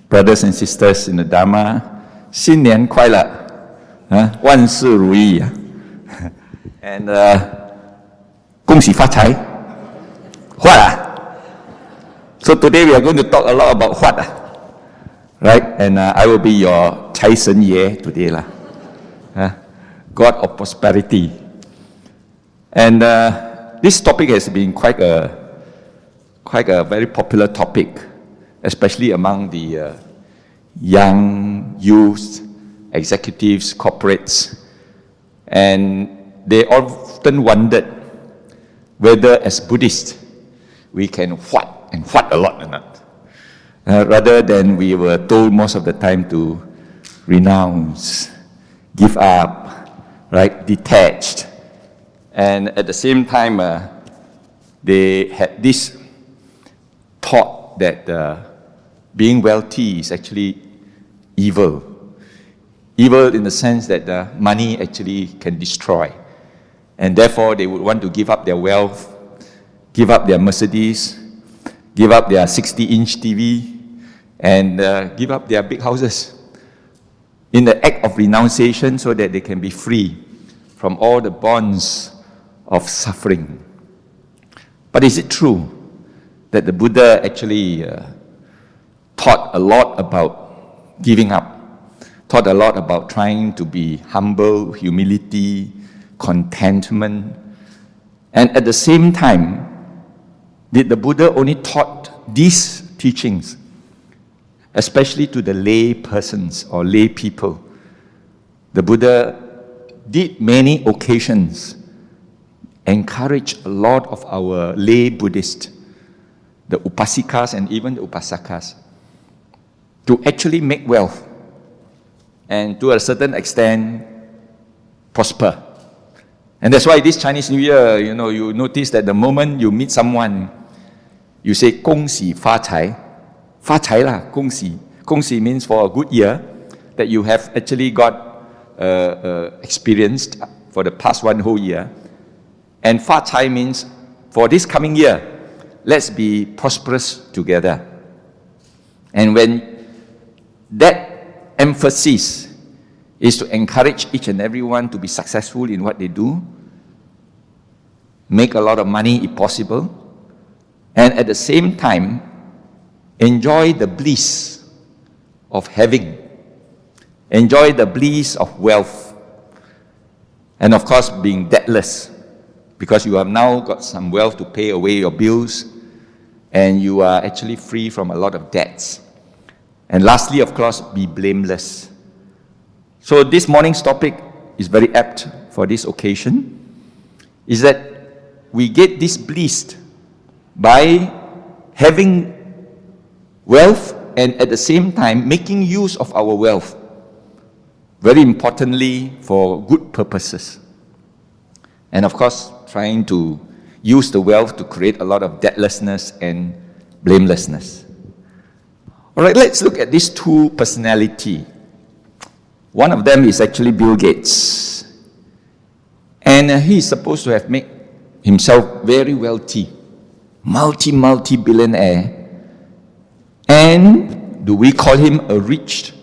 Brothers and sisters in the Dharma, 新年快乐，万事如意啊 ！And 恭喜发财，what 啊 ？So today we are going to talk a lot about what 啊 ，right? And I will be your 财神爷 today lah, God of prosperity. And this topic has been quite a very popular topic, especially among the young youth, executives, corporates, and they often wondered whether as Buddhists we can what a lot or not, rather than we were told most of the time to renounce, give up, right, detached, and at the same time they had this thought that being wealthy is actually evil. Evil in the sense that money actually can destroy. And therefore they would want to give up their wealth, give up their Mercedes, give up their 60-inch TV, and give up their big houses in the act of renunciation so that they can be free from all the bonds of suffering. But is it true that the Buddha actually taught a lot about giving up, taught a lot about trying to be humble, humility, contentment, and at the same time, did the Buddha only taught these teachings, especially to the lay persons or lay people? The Buddha did many occasions encourage a lot of our lay Buddhists, the upasikas and even the upasakas, to actually make wealth and to a certain extent prosper. And that's why this Chinese New Year, you notice that the moment you meet someone, you say 恭喜发财, 发财啦, 恭喜. 恭喜 means for a good year that you have actually got experienced for the past one whole year. And 发财 means for this coming year, let's be prosperous together. And when that emphasis is to encourage each and everyone to be successful in what they do, make a lot of money if possible, and at the same time, enjoy the bliss of having, enjoy the bliss of wealth, and of course being debtless, because you have now got some wealth to pay away your bills, and you are actually free from a lot of debts. And lastly, of course, be blameless. So this morning's topic is very apt for this occasion, is that we get this bliss by having wealth and at the same time making use of our wealth, very importantly for good purposes. And of course, trying to use the wealth to create a lot of debtlessness and blamelessness. All right, let's look at these two personalities. One of them is actually Bill Gates. And he is supposed to have made himself very wealthy, multi-billionaire. And do we call him a rich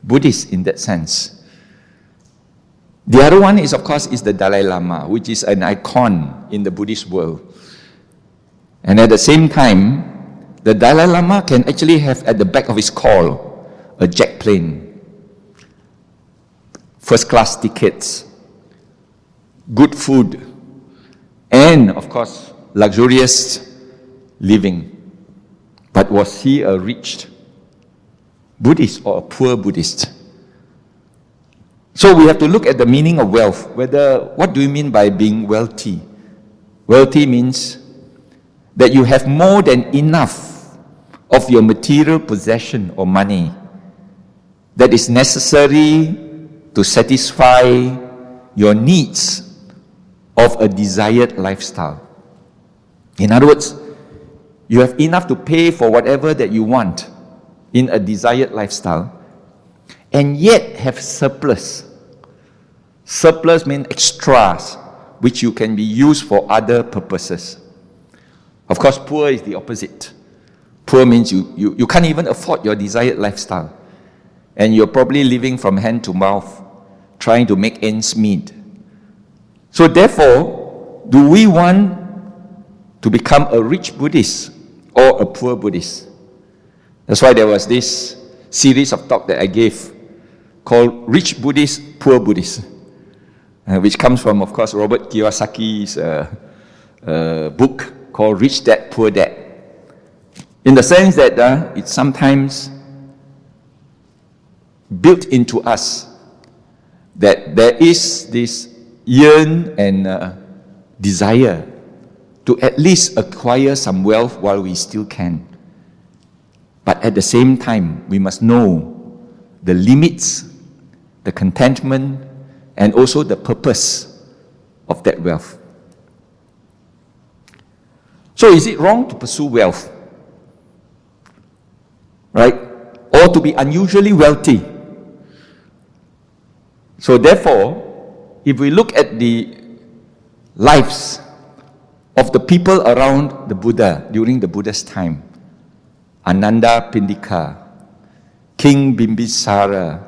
Buddhist in that sense? The other one is, of course, is the Dalai Lama, which is an icon in the Buddhist world. And at the same time, the Dalai Lama can actually have at the back of his call a jet plane, first-class tickets, good food, and of course, luxurious living. But was he a rich Buddhist or a poor Buddhist? So we have to look at the meaning of wealth. What do you mean by being wealthy? Wealthy means that you have more than enough of your material possession or money that is necessary to satisfy your needs of a desired lifestyle. In other words, you have enough to pay for whatever that you want in a desired lifestyle, and yet have surplus. Surplus means extras, which you can be used for other purposes. Of course, poor is the opposite. Poor means you can't even afford your desired lifestyle. And you're probably living from hand to mouth, trying to make ends meet. So therefore, do we want to become a rich Buddhist or a poor Buddhist? That's why there was this series of talk that I gave called Rich Buddhist, Poor Buddhist, which comes from, of course, Robert Kiyosaki's book called Rich Dad, Poor Dad. In the sense that it's sometimes built into us that there is this yearn and desire to at least acquire some wealth while we still can. But at the same time, we must know the limits, the contentment, and also the purpose of that wealth. So is it wrong to pursue wealth? Right? Or to be unusually wealthy? So therefore, if we look at the lives of the people around the Buddha during the Buddha's time, Ananda Pindika, King Bimbisara,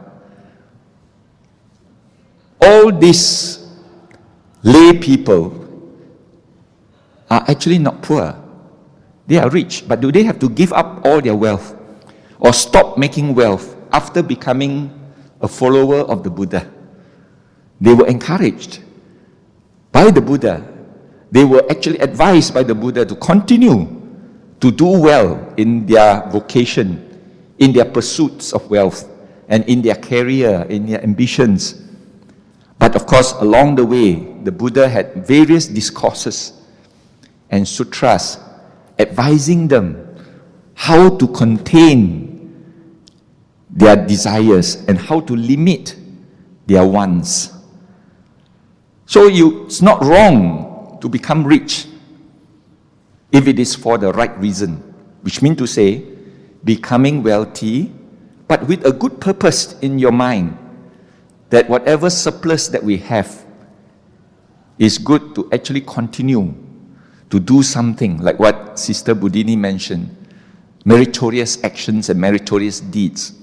all these lay people are actually not poor. They are rich, but do they have to give up all their wealth or stop making wealth after becoming a follower of the Buddha? They were encouraged by the Buddha. They were actually advised by the Buddha to continue to do well in their vocation, in their pursuits of wealth, and in their career, in their ambitions. But of course, along the way, the Buddha had various discourses and sutras advising them how to contain their desires and how to limit their wants. So it's not wrong to become rich if it is for the right reason, which means to say, becoming wealthy, but with a good purpose in your mind, that whatever surplus that we have is good to actually continue to do something, like what Sister Budini mentioned, meritorious actions and meritorious deeds,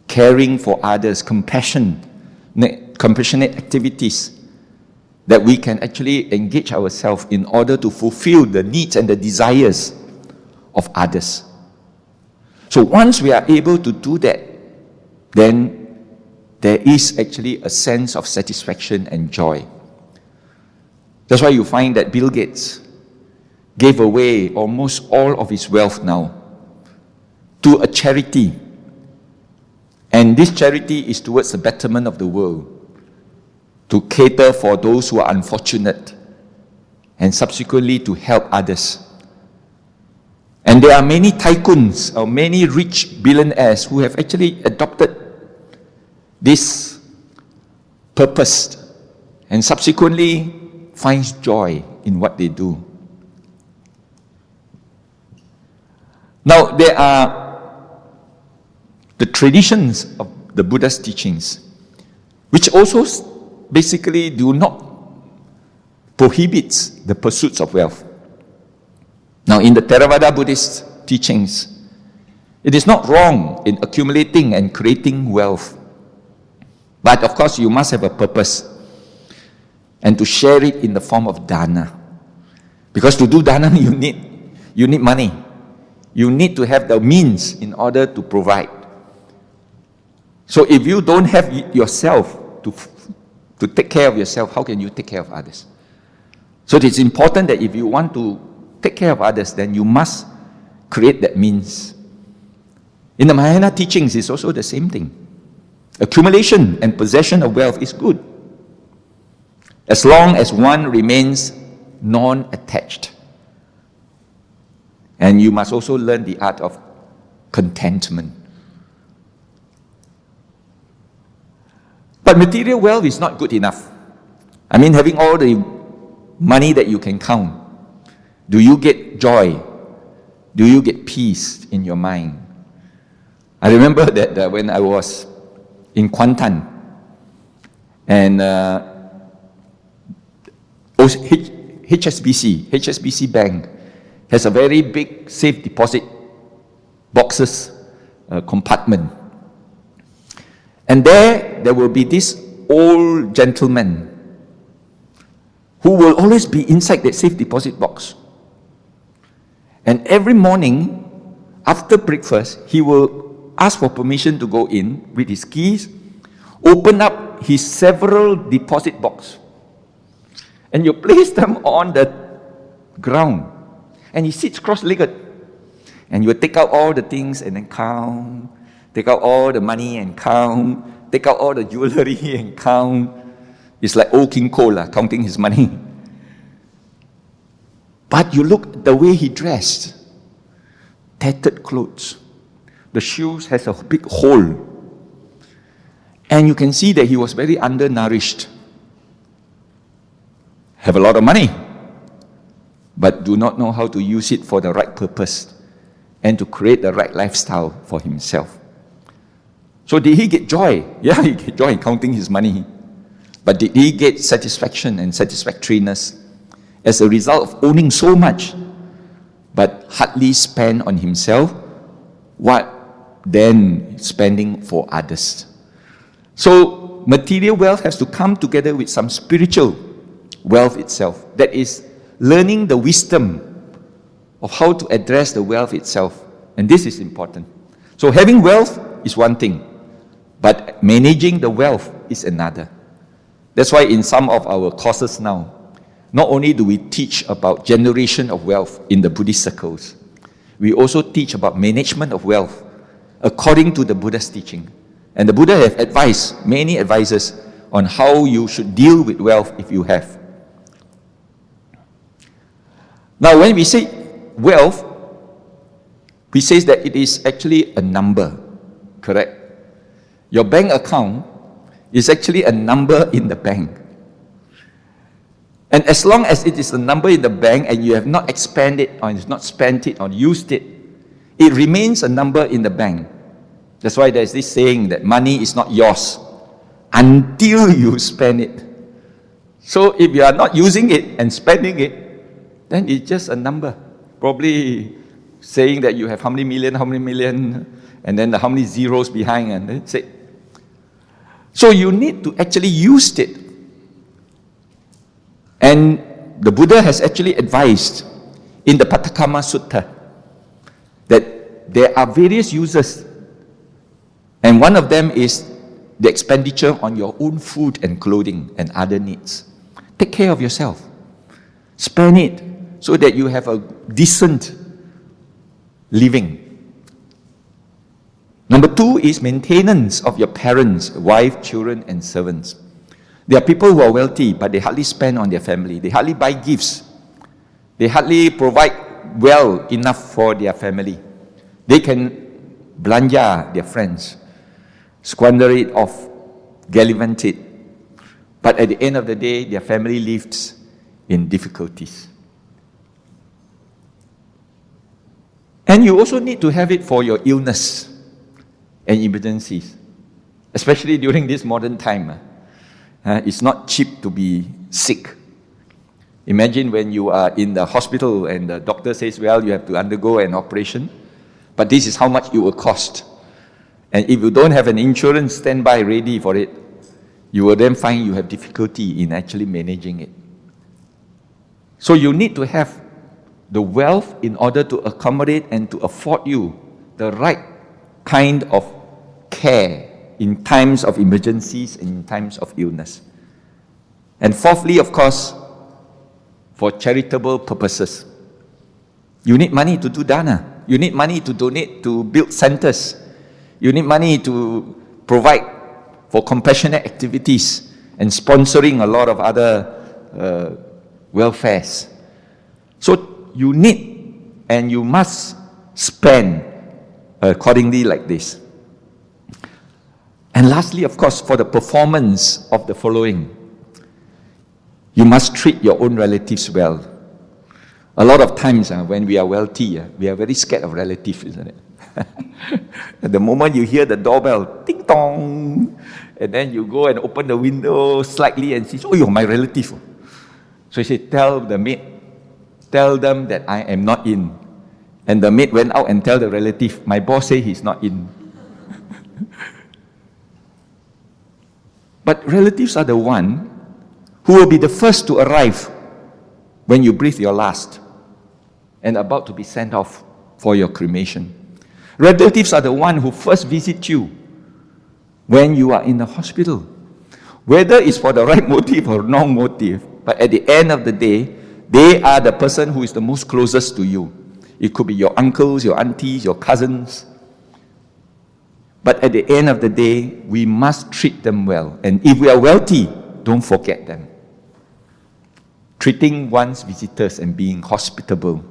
caring for others, compassionate activities, that we can actually engage ourselves in order to fulfill the needs and the desires of others. So once we are able to do that, then there is actually a sense of satisfaction and joy. That's why you find that Bill Gates gave away almost all of his wealth now to a charity. And this charity is towards the betterment of the world, to cater for those who are unfortunate, and subsequently to help others. And there are many tycoons or many rich billionaires who have actually adopted this purpose and subsequently finds joy in what they do. Now, there are the traditions of the Buddha's teachings, which also basically do not prohibit the pursuits of wealth. Now, in the Theravada Buddhist teachings, it is not wrong in accumulating and creating wealth. But of course, you must have a purpose and to share it in the form of dana. Because to do dana, you need money. You need to have the means in order to provide. So if you don't have yourself to take care of yourself, how can you take care of others? So it is important that if you want to take care of others, then you must create that means. In the Mahayana teachings, it's also the same thing. Accumulation and possession of wealth is good, as long as one remains non-attached. And you must also learn the art of contentment. But material wealth is not good enough. I mean, having all the money that you can count, do you get joy? Do you get peace in your mind? I remember that when I was in Kuantan, and HSBC Bank has a very big safe deposit boxes compartment. And there will be this old gentleman who will always be inside that safe deposit box. And every morning, after breakfast, he will ask for permission to go in with his keys, open up his several deposit box, and you place them on the ground. And he sits cross-legged. And you take out all the things and then count, take out all the money and count, take out all the jewelry and count. It's like old King Cole counting his money. But you look at the way he dressed, tattered clothes. The shoes has a big hole. And you can see that he was very undernourished. Have a lot of money, but do not know how to use it for the right purpose and to create the right lifestyle for himself. So did he get joy? Yeah, he get joy in counting his money. But did he get satisfaction and satisfactoriness as a result of owning so much, but hardly spend on himself? What then spending for others? So material wealth has to come together with some spiritual wealth itself. That is learning the wisdom of how to address the wealth itself. And this is important. So having wealth is one thing, but managing the wealth is another. That's why in some of our courses now, not only do we teach about generation of wealth in the Buddhist circles, we also teach about management of wealth according to the Buddha's teaching. And the Buddha has advised many advices on how you should deal with wealth if you have. Now, when we say wealth, we say that it is actually a number, correct? Your bank account is actually a number in the bank. And as long as it is a number in the bank and you have not expanded or not spent it or used it, it remains a number in the bank. That's why there's this saying that money is not yours until you spend it. So if you are not using it and spending it, then it's just a number. Probably saying that you have how many million, and then how many zeros behind, and that's it. So you need to actually use it. And the Buddha has actually advised in the Patthakama Sutta that there are various uses. And one of them is the expenditure on your own food and clothing and other needs. Take care of yourself. Spend it so that you have a decent living. Number two is maintenance of your parents, wife, children, and servants. There are people who are wealthy, but they hardly spend on their family. They hardly buy gifts. They hardly provide well enough for their family. They can belanja their friends, squander it off, gallivant it. But at the end of the day, their family lives in difficulties. And you also need to have it for your illness and emergencies, especially during this modern time. It's not cheap to be sick. Imagine when you are in the hospital and the doctor says, well, you have to undergo an operation, but this is how much it will cost. And if you don't have an insurance standby ready for it, you will then find you have difficulty in actually managing it. So you need to have the wealth in order to accommodate and to afford you the right kind of care in times of emergencies and in times of illness. And fourthly, of course, for charitable purposes. You need money to do dana. You need money to donate to build centers. You need money to provide for compassionate activities and sponsoring a lot of other welfares. So you need and you must spend accordingly like this. And lastly, of course, for the performance of the following, you must treat your own relatives well. A lot of times when we are wealthy, we are very scared of relatives, isn't it? At the moment you hear the doorbell, ding dong, and then you go and open the window slightly and see, oh, you're my relative. So you say, tell the maid, tell them that I am not in. And the maid went out and tell the relative, my boss say he's not in. But relatives are the one who will be the first to arrive when you breathe your last and about to be sent off for your cremation. Relatives are the one who first visit you when you are in the hospital. Whether it's for the right motive or wrong motive, but at the end of the day, they are the person who is the most closest to you. It could be your uncles, your aunties, your cousins. But at the end of the day, we must treat them well. And if we are wealthy, don't forget them. Treating one's visitors and being hospitable.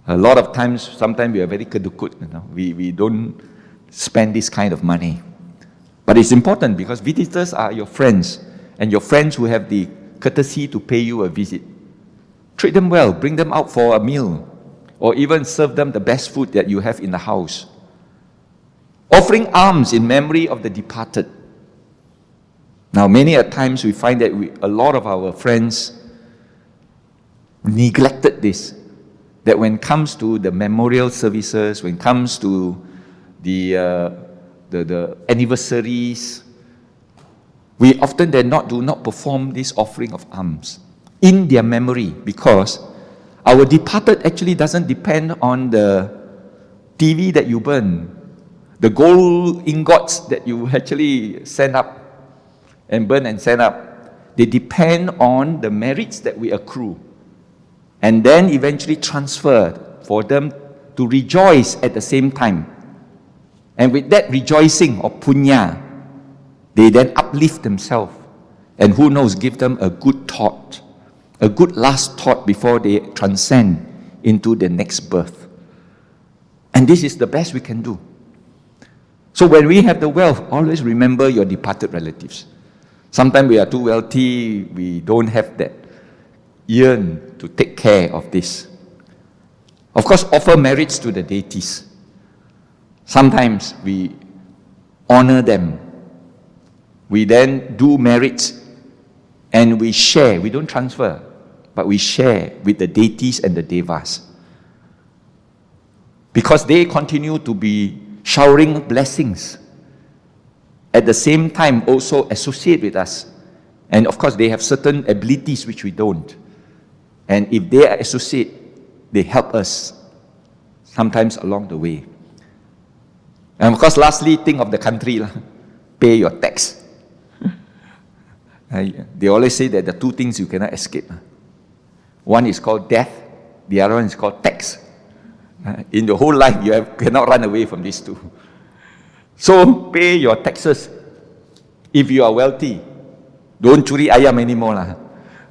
A lot of times, sometimes we are very kedukut, we don't spend this kind of money. But it's important because visitors are your friends, and your friends who have the courtesy to pay you a visit. Treat them well, bring them out for a meal, or even serve them the best food that you have in the house. Offering alms in memory of the departed. Now, many a times we find that a lot of our friends neglected this. That when it comes to the memorial services, when it comes to the anniversaries, we often do not perform this offering of alms in their memory, because our departed actually doesn't depend on the TV that you burn, the gold ingots that you actually send up and burn and send up. They depend on the merits that we accrue and then eventually transferred for them to rejoice at the same time. And with that rejoicing of punya, they then uplift themselves, and who knows, give them a good thought, a good last thought before they transcend into the next birth. And this is the best we can do. So when we have the wealth, always remember your departed relatives. Sometimes we are too wealthy, we don't have that yearn to take care of this. Of course, offer merits to the deities. Sometimes we honor them. We then do merits and we share. We don't transfer, but we share with the deities and the devas. Because they continue to be showering blessings. At the same time, also associate with us. And of course, they have certain abilities which we don't. And if they are associate, they help us sometimes along the way. And of course, lastly, think of the country. Pay your tax. They always say that the two things you cannot escape. One is called death, the other one is called tax. In the whole life, you cannot run away from these two. So, pay your taxes if you are wealthy. Don't curi ayam anymore.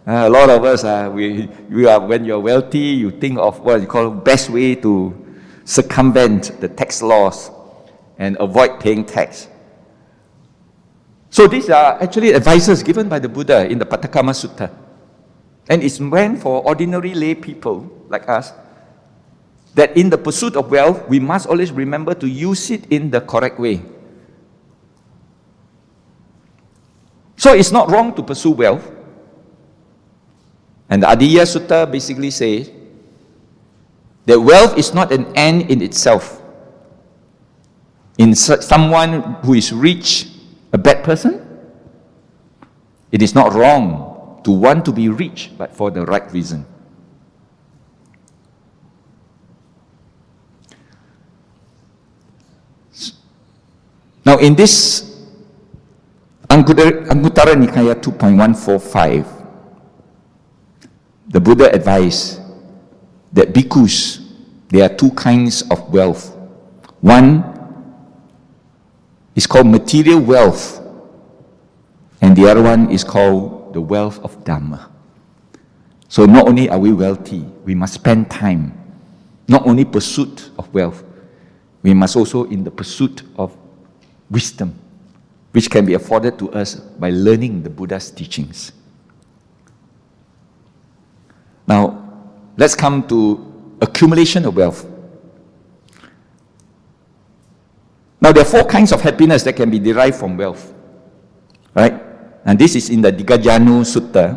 A lot of us, when you're wealthy, you think of what you call best way to circumvent the tax laws and avoid paying tax. So these are actually advices given by the Buddha in the Pattakama Sutta. And it's meant for ordinary lay people like us, that in the pursuit of wealth, we must always remember to use it in the correct way. So it's not wrong to pursue wealth. And the Adiya Sutta basically says that wealth is not an end in itself. In someone who is rich, a bad person, it is not wrong to want to be rich, but for the right reason. Now in this Anguttara Nikaya 2.145, the Buddha advised that bhikkhus, there are two kinds of wealth. One is called material wealth, and the other one is called the wealth of Dhamma. So not only are we wealthy, we must spend time, not only pursuit of wealth, we must also in the pursuit of wisdom, which can be afforded to us by learning the Buddha's teachings. Now, let's come to accumulation of wealth. Now, there are four kinds of happiness that can be derived from wealth, right? And this is in the Digajanu Sutta,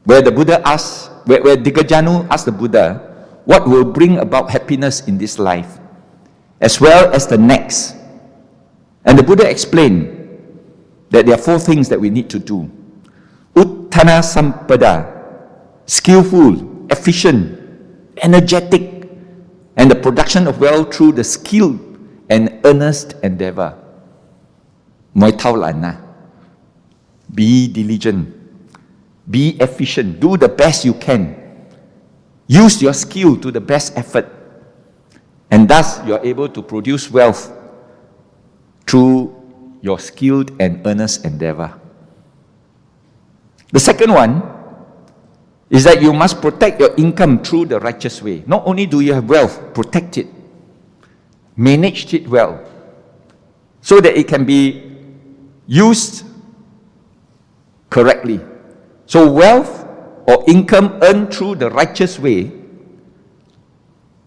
where the Buddha asks, where Digajanu asked the Buddha, what will bring about happiness in this life, as well as the next. And the Buddha explained that there are 4 things that we need to do. Uttana sampada, skillful, efficient, energetic, and the production of wealth through the skill and earnest endeavor. Moi tau lan na. Be diligent, be efficient, do the best you can. Use your skill to the best effort, and thus you are able to produce wealth through your skilled and earnest endeavor. The second one is that you must protect your income through the righteous way. Not only do you have wealth, protect it, manage it well, so that it can be used correctly. So wealth or income earned through the righteous way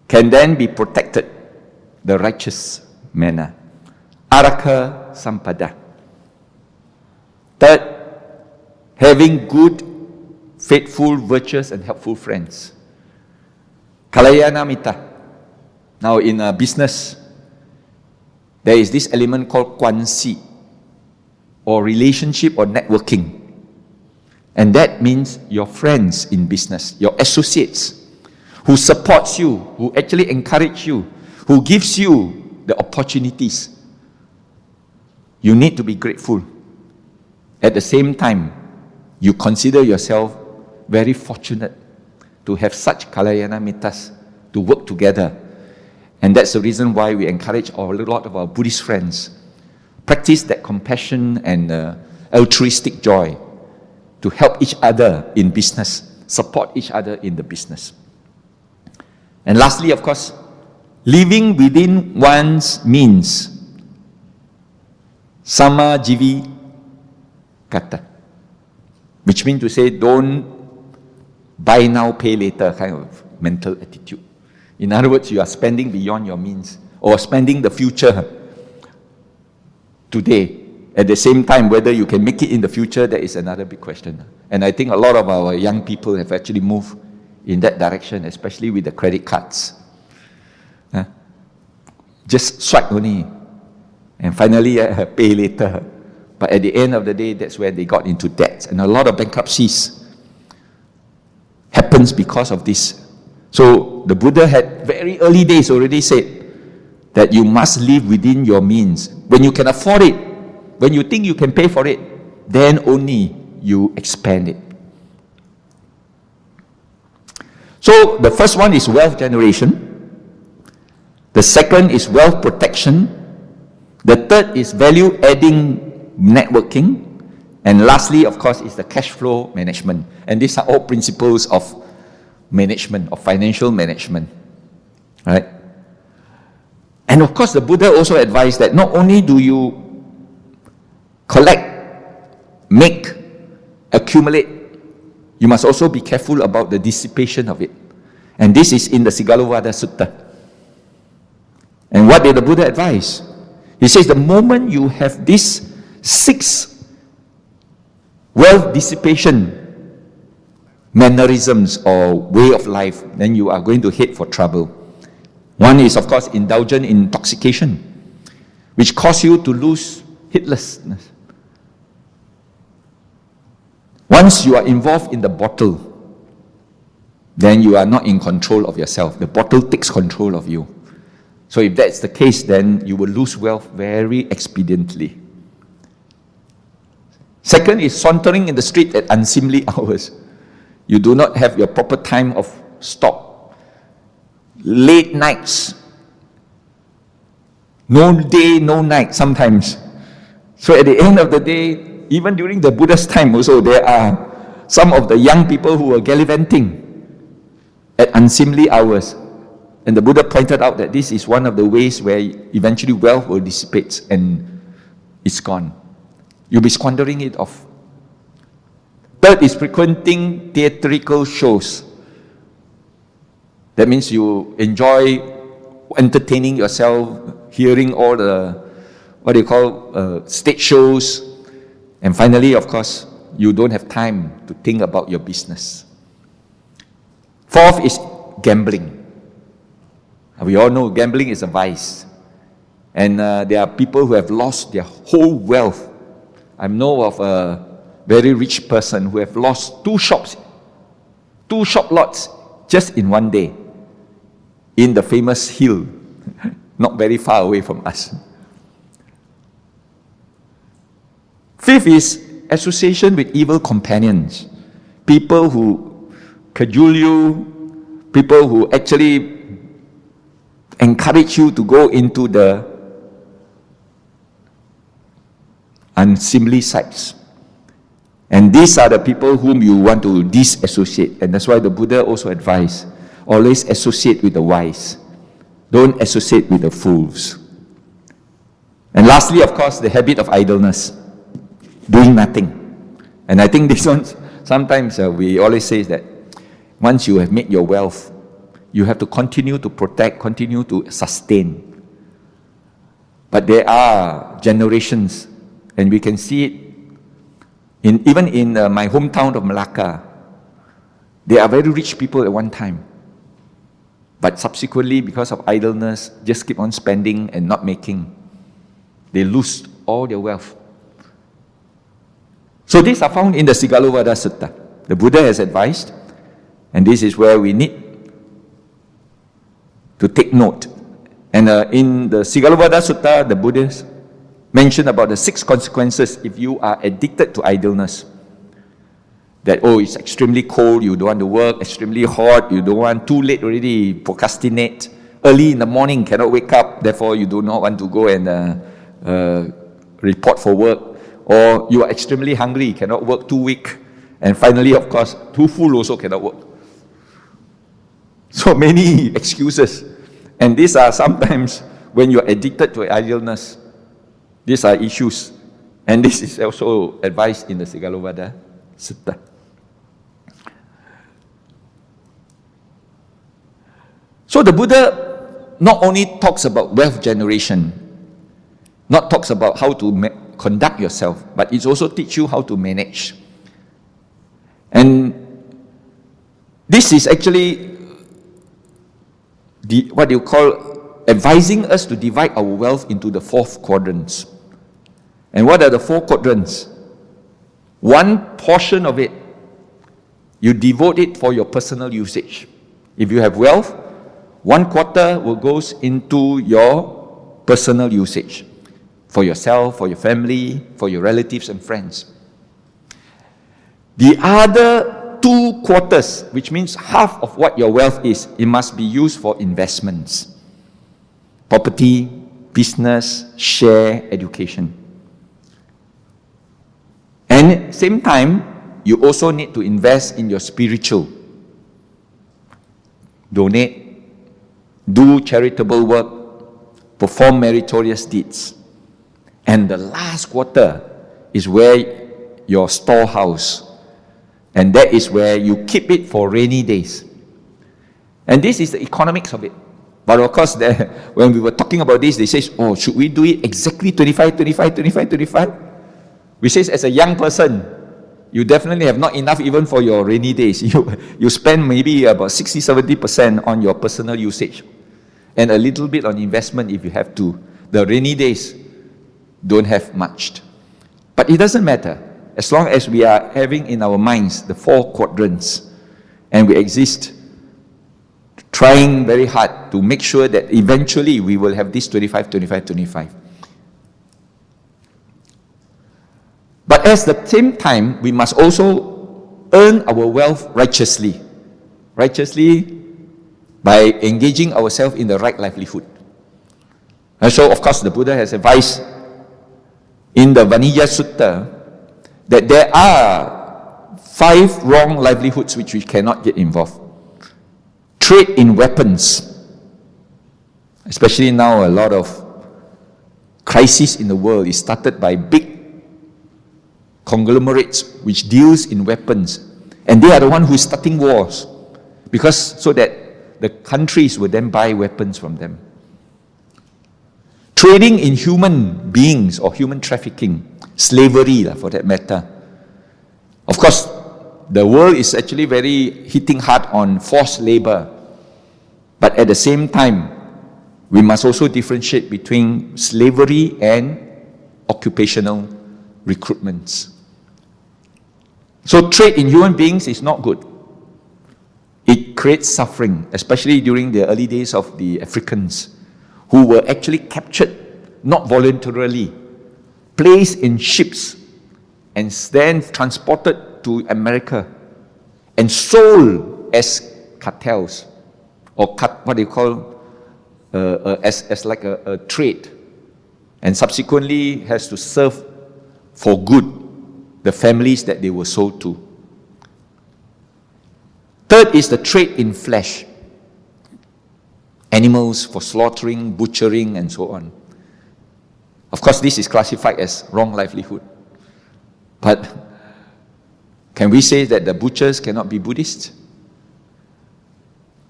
can then be protected the righteous manner. Araka sampada. Third, having good, faithful, virtuous, and helpful friends. Kalayana mita. Now in a business, there is this element called kwansi, or relationship or networking. And that means your friends in business, your associates, who supports you, who actually encourage you, who gives you the opportunities. You need to be grateful. At the same time, you consider yourself very fortunate to have such kalayana mitas to work together. And that's the reason why we encourage a lot of our Buddhist friends practice that compassion and altruistic joy to help each other in business, support each other in the business. And lastly, of course, living within one's means. Sama jivi kata. Which means to say, don't buy now, pay later kind of mental attitude. In other words, you are spending beyond your means, or spending the future today. At the same time, whether you can make it in the future, that is another big question. And I think a lot of our young people have actually moved in that direction, especially with the credit cards. Just swipe only, and finally pay later. But at the end of the day, that's where they got into debt. And a lot of bankruptcies happens because of this. So the Buddha had very early days already said that you must live within your means. When you can afford it, when you think you can pay for it, then only you expand it. So the first one is wealth generation. The second is wealth protection. The third is value-adding networking. And lastly, of course, is the cash flow management. And these are all principles of management, of financial management. Right? And of course, the Buddha also advised that not only do you collect, make, accumulate, you must also be careful about the dissipation of it. And this is in the Sigalovada Sutta. And what did the Buddha advise? He says the moment you have these 6 wealth dissipation mannerisms or way of life, then you are going to head for trouble. One is, of course, indulgent in intoxication, which causes you to lose heedlessness. Once you are involved in the bottle, then you are not in control of yourself. The bottle takes control of you. So if that's the case, then you will lose wealth very expediently. Second is sauntering in the street at unseemly hours. You do not have your proper time of stop. Late nights. No day, no night sometimes. So at the end of the day, even during the Buddha's time also, there are some of the young people who are gallivanting at unseemly hours. And the Buddha pointed out that this is one of the ways where eventually wealth will dissipate and it's gone. You'll be squandering it off. Third is frequenting theatrical shows. That means you enjoy entertaining yourself, hearing all the, stage shows. And finally, of course, you don't have time to think about your business. Fourth is gambling. We all know gambling is a vice. And there are people who have lost their whole wealth. I know of a very rich person who have lost 2 shop lots just in one day in the famous hill, not very far away from us. 5th is association with evil companions. People who cajole you, people who actually encourage you to go into the unseemly sites. And these are the people whom you want to disassociate. And that's why the Buddha also advised, always associate with the wise. Don't associate with the fools. And lastly, of course, the habit of idleness. Doing nothing. And I think this one, sometimes we always say that once you have made your wealth, you have to continue to protect, continue to sustain. But there are generations, and we can see it even in my hometown of Malacca. There are very rich people at one time. But subsequently, because of idleness, just keep on spending and not making. They lose all their wealth. So these are found in the Sigalovada Sutta. The Buddha has advised, and this is where we need to take note. And in the Sigalovada Sutta, the Buddhists mention about the 6 consequences if you are addicted to idleness. That, it's extremely cold, you don't want to work, extremely hot, you don't want, too late already, procrastinate, early in the morning, cannot wake up, therefore you do not want to go and report for work, or you are extremely hungry, cannot work, too weak, and finally, of course, too full also cannot work. So many excuses. And these are sometimes, when you are addicted to idleness, these are issues. And this is also advised in the Sigalovada Sutta. So the Buddha not only talks about wealth generation, not talks about how to conduct yourself, but it also teaches you how to manage. And this is actually what you call advising us to divide our wealth into the 4 quadrants. And what are the 4 quadrants? One portion of it, you devote it for your personal usage. If you have wealth, 1/4 will goes into your personal usage. For yourself, for your family, for your relatives and friends. The other 2/4, which means half of what your wealth is, it must be used for investments. Property, business, share, education. And at the same time, you also need to invest in your spiritual. Donate, do charitable work, perform meritorious deeds. And the last quarter is where your storehouse, and that is where you keep it for rainy days. And this is the economics of it. But of course, when we were talking about this, they say, should we do it exactly 25, 25, 25, 25? We say, as a young person, you definitely have not enough even for your rainy days. You spend maybe about 60, 70% on your personal usage, and a little bit on investment if you have to. The rainy days don't have much. But it doesn't matter, as long as we are having in our minds the 4 quadrants, and we exist, trying very hard to make sure that eventually we will have this 25, 25, 25. But at the same time, we must also earn our wealth righteously. Righteously by engaging ourselves in the right livelihood. And so, of course, the Buddha has advised in the Vanija Sutta that there are 5 wrong livelihoods which we cannot get involved. Trade in weapons. Especially now, a lot of crisis in the world is started by big conglomerates which deals in weapons, and they are the one who is starting wars, because so that the countries will then buy weapons from them. Trading in human beings or human trafficking, slavery for that matter. Of course, the world is actually very hitting hard on forced labor, but at the same time, we must also differentiate between slavery and occupational recruitments. So trade in human beings is not good. It creates suffering, especially during the early days of the Africans, who were actually captured, not voluntarily, placed in ships, and then transported to America and sold as cartels, or what they call as like a trade, and subsequently has to serve for good the families that they were sold to. Third is the trade in flesh, animals for slaughtering, butchering, and so on. Of course, this is classified as wrong livelihood. But can we say that the butchers cannot be Buddhists?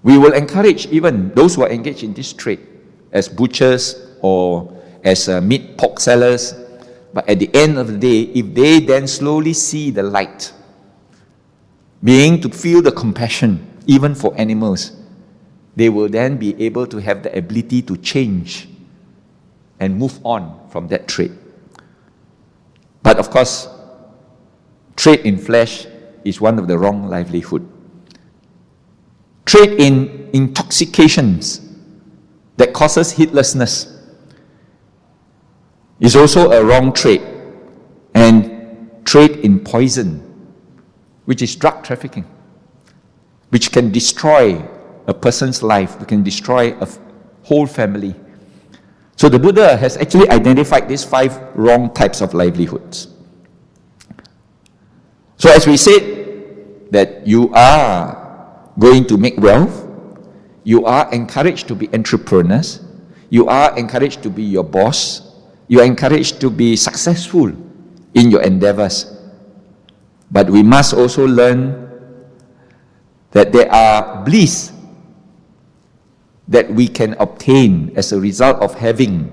We will encourage even those who are engaged in this trade as butchers or as meat pork sellers. But at the end of the day, if they then slowly see the light, being to feel the compassion even for animals, they will then be able to have the ability to change and move on from that trade. But of course, trade in flesh is one of the wrong livelihood. Trade in intoxications that causes heedlessness is also a wrong trade. And trade in poison, which is drug trafficking, which can destroy a person's life, it can destroy a whole family. So the Buddha has actually identified these 5 wrong types of livelihoods. So as we said, that you are going to make wealth, you are encouraged to be entrepreneurs, you are encouraged to be your boss, you are encouraged to be successful in your endeavors. But we must also learn that there are bliss that we can obtain as a result of having,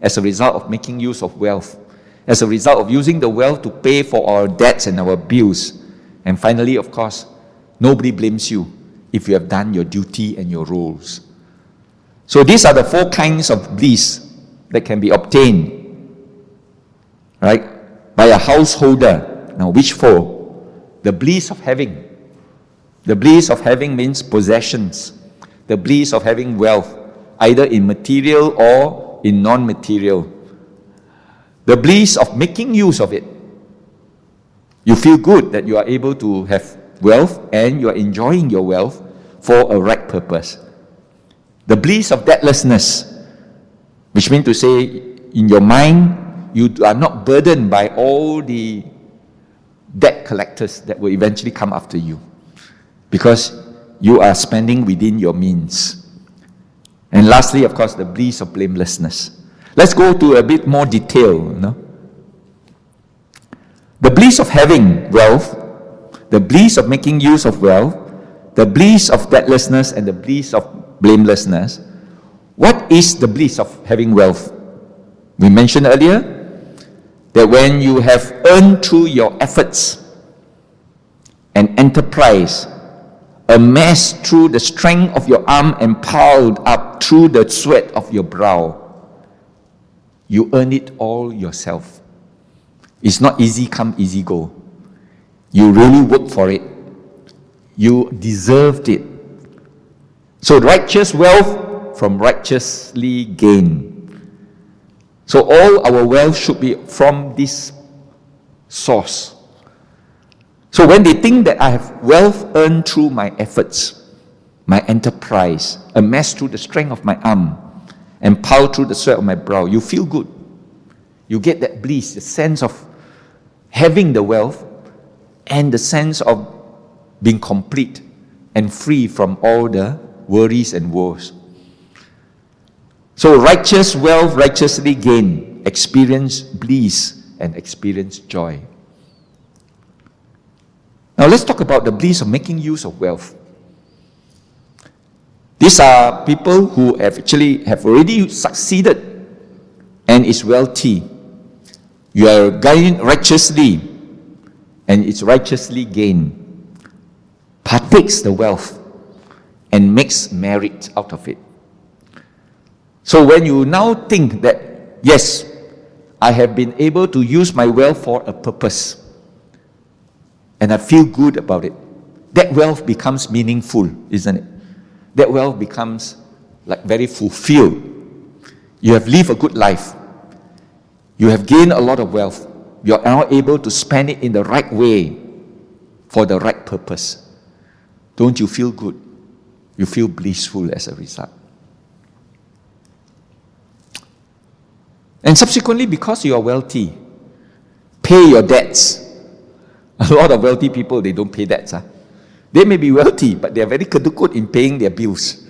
as a result of making use of wealth, as a result of using the wealth to pay for our debts and our bills. And finally, of course, nobody blames you if you have done your duty and your roles. So these are the 4 kinds of bliss that can be obtained, right, by a householder. Now, which 4? The bliss of having. The bliss of having means possessions. The bliss of having wealth, either in material or in non-material. The bliss of making use of it. You feel good that you are able to have wealth and you are enjoying your wealth for a right purpose. The bliss of debtlessness, which means to say, in your mind, you are not burdened by all the debt collectors that will eventually come after you, because you are spending within your means. And lastly, of course, the bliss of blamelessness. Let's go to a bit more detail. The bliss of having wealth, the bliss of making use of wealth, the bliss of debtlessness, and the bliss of blamelessness. What is the bliss of having wealth? We mentioned earlier that when you have earned through your efforts and enterprise, amassed through the strength of your arm and piled up through the sweat of your brow, you earn it all yourself. It's not easy come, easy go. You really work for it. You deserved it. So righteous wealth from righteously gained. So all our wealth should be from this source. So when they think that I have wealth earned through my efforts, my enterprise, amassed through the strength of my arm, and piled through the sweat of my brow, you feel good. You get that bliss, the sense of having the wealth, and the sense of being complete and free from all the worries and woes. So righteous wealth, righteously gained, experience bliss and experience joy. Now let's talk about the bliss of making use of wealth. These are people who have already succeeded and is wealthy. You are gained righteously, and it's righteously gained. Partakes the wealth and makes merit out of it. So when you now think that, yes, I have been able to use my wealth for a purpose, and I feel good about it, that wealth becomes meaningful, isn't it? That wealth becomes like very fulfilled. You have lived a good life. You have gained a lot of wealth. You are now able to spend it in the right way for the right purpose. Don't you feel good? You feel blissful as a result. And subsequently, because you are wealthy, pay your debts. A lot of wealthy people, they don't pay debts. They may be wealthy, but they are very kedukut in paying their bills.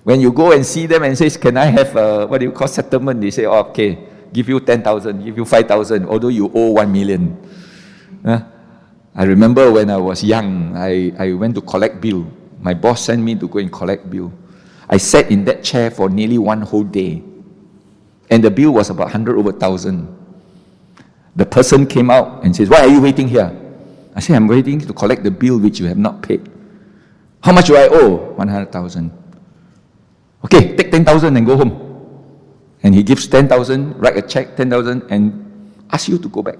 When you go and see them and say, can I have a, settlement? They say, oh, okay, give you 10,000, give you 5,000, although you owe 1 million. I remember when I was young, I went to collect bill. My boss sent me to go and collect bill. I sat in that chair for nearly one whole day. And the bill was about 100 over 1,000. The person came out and says, why are you waiting here? I said, I'm waiting to collect the bill which you have not paid. How much do I owe? 100,000. Okay, take 10,000 and go home. And he gives 10,000, write a check, 10,000, and ask you to go back.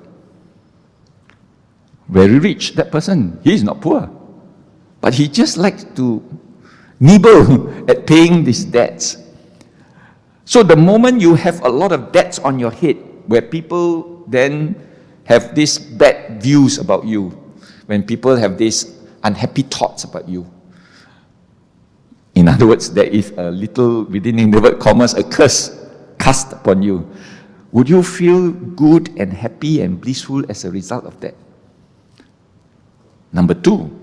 Very rich, that person. He is not poor. But he just likes to nibble at paying these debts. So the moment you have a lot of debts on your head, where people then have these bad views about you, when people have these unhappy thoughts about you, in other words, there is a little, within inverted commas, a curse cast upon you, would you feel good and happy and blissful as a result of that? Number two,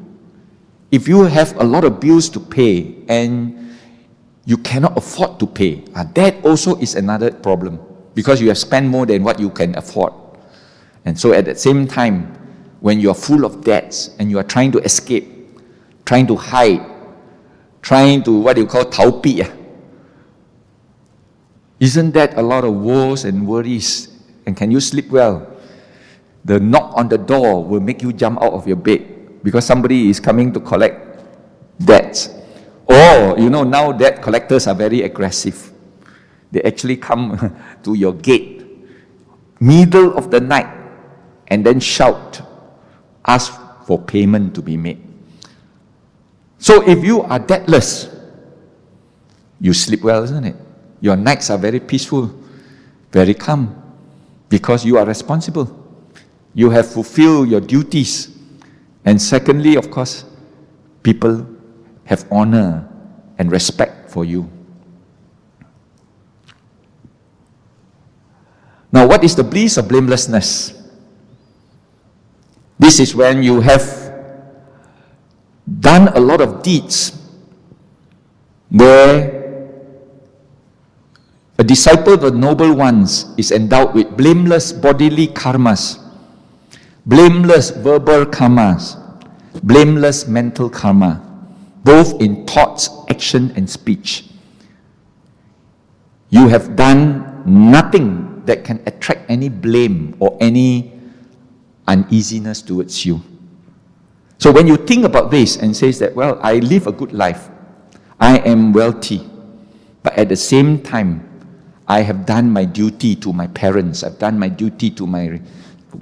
if you have a lot of bills to pay and you cannot afford to pay, that also is another problem, because you have spent more than what you can afford. And so at the same time, when you are full of debts and you are trying to escape, trying to hide, trying to,逃避, isn't that a lot of woes and worries? And can you sleep well? The knock on the door will make you jump out of your bed because somebody is coming to collect debts. Or, now debt collectors are very aggressive. They actually come to your gate, middle of the night, and then shout, ask for payment to be made. So if you are debtless, you sleep well, isn't it? Your nights are very peaceful, very calm, because you are responsible. You have fulfilled your duties. And secondly, of course, people have honor and respect for you. Now, what is the bliss of blamelessness? This is when you have done a lot of deeds where a disciple of the noble ones is endowed with blameless bodily karmas, blameless verbal karmas, blameless mental karma, both in thoughts, action, and speech. You have done nothing that can attract any blame or any uneasiness towards you. So when you think about this and says that, well, I live a good life, I am wealthy, but at the same time, I have done my duty to my parents, I've done my duty to my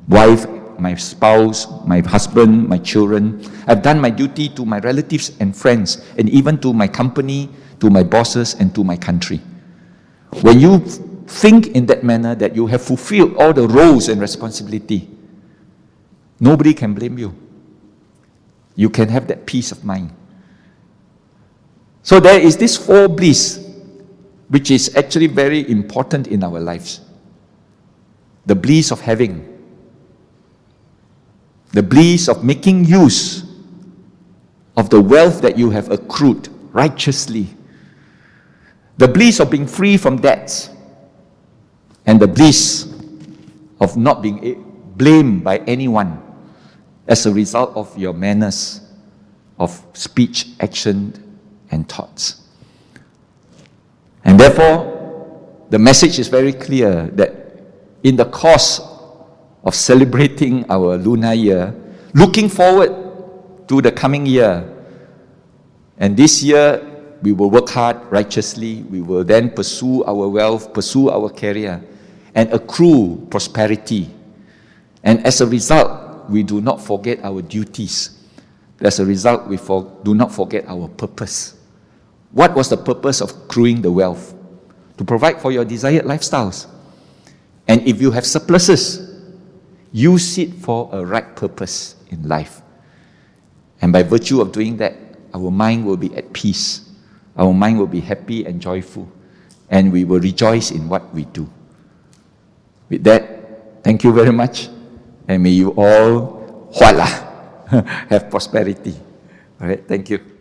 wife, my spouse, my husband, my children. I've done my duty to my relatives and friends, and even to my company, to my bosses, and to my country. When you think in that manner that you have fulfilled all the roles and responsibility, nobody can blame you. You can have that peace of mind. So there is this four bliss, which is actually very important in our lives. The bliss of having, the bliss of making use of the wealth that you have accrued righteously, the bliss of being free from debts, and the bliss of not being blamed by anyone as a result of your manners of speech, action, and thoughts. And therefore, the message is very clear that in the course of celebrating our lunar year, looking forward to the coming year, and this year we will work hard righteously. We will then pursue our wealth, pursue our career, and accrue prosperity. And as a result, we do not forget our duties. As a result, we do not forget our purpose. What was the purpose of accruing the wealth? To provide for your desired lifestyles. And if you have surpluses, use it for a right purpose in life. And by virtue of doing that, our mind will be at peace. Our mind will be happy and joyful. And we will rejoice in what we do. With that, thank you very much. And may you all have prosperity. All right, thank you.